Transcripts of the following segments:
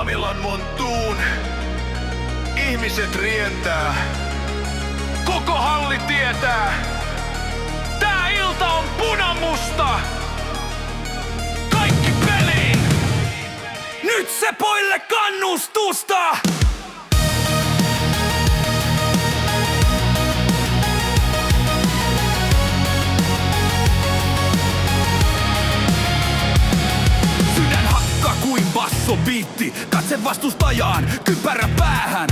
Hamilan monttuun ihmiset rientää. Koko halli tietää. Tää ilta on punamusta. Kaikki peliin! Nyt se poille kannustusta! Biitti, katse vastustajaan, kypärä päähän.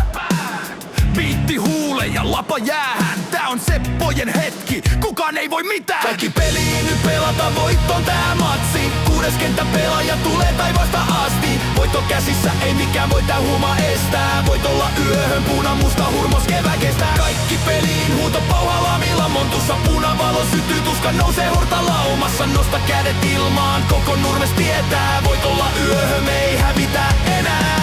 Biitti huuleen ja lapa jäähän. Tää on seppojen hetki, kukaan ei voi mitään. Kaikki peliin nyt pelata, voittoon tää matsi. 6. kenttä pelaaja tulee taivaasta asti. Voitto käsissä, ei mikään voi tää huuma estää. Voit olla yöhön, punamusta hurmos kevä kestää. Kaikki peliin, huuto pauhalla Hamilan montussa. Punavalo syttyy, tuska nousee hurta laumassa. Nosta kädet ilmaan, koko Nurmes tietää. Voit olla yöhön, me ei hävitä enää.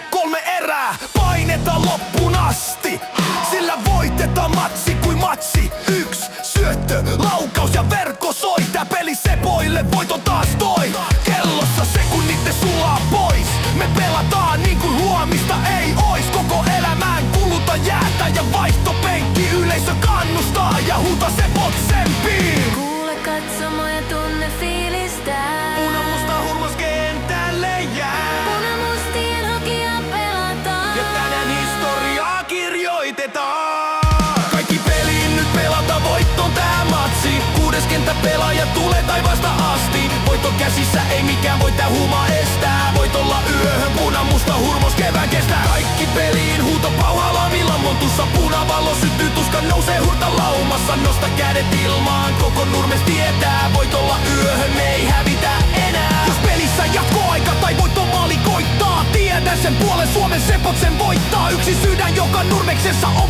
3 erää, paineta loppuun asti. Sillä voitetaan matsi kuin matsi. 1 syöttö, laukaus ja verkko soi. Tää peli sepoille, voiton taas toi. Kellossa sekunnit ne sulaa pois. Me pelataan niin kuin huomista ei ois. Koko elämään kuluta jäätä ja vaihtopenkki. Yleisö kannustaa ja huuta sepot sempiin. Kuule katsomo ja tunne fiilistää. Punamusta hurmos kentälle jää. Punamustien hokia pelataan. Ja tänään historiaa kirjoitetaan. Kaikki peliin nyt pelata, voittoon tää matsi. 6. kenttä pelaaja tulee taivaasta asti. Voitto käsissä, ei mikään voi tää huuma estää. Voit olla yöhön, punamusta hurmos kevään kestää. Kaikki peliin, huuto pauhalla Hamilan montussa. Punavalo syttyy, tuska nousee hurta laumassa. Nosta kädet ilmaan, koko Nurmes tietää. Voit olla yöhön, me ei hävitä enää. Jos pelissä jatkoaika tai voittomaali koittaa, tiedän sen puolen, Suomen sepot sen voittaa. Yksi sydän, joka Nurmeksessa on